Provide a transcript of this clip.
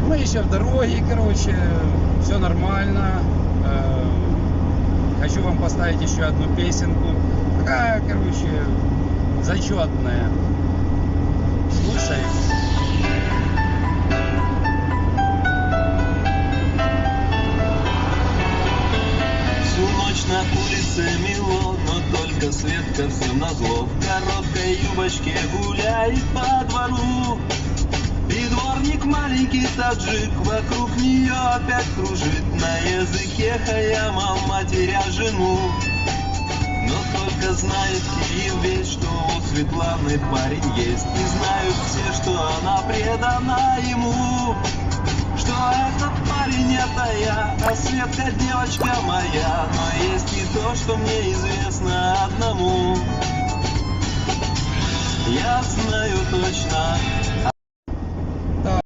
Мы еще в дороге, короче, все нормально. Хочу вам поставить еще одну песенку. Такая, короче, зачетная. Слушай. Всю ночь на улице мело, но только Светка всем назло в короткой юбочке гуляет по двору. И дворник маленький таджик вокруг нее опять кружит, на языке хаяма матеря жену. Но только знает Кирилл весь, что у Светланы парень есть, и знают все, что она предана ему. Что этот парень это я, а Светка девочка моя. Но есть и то, что мне известно одному. Я знаю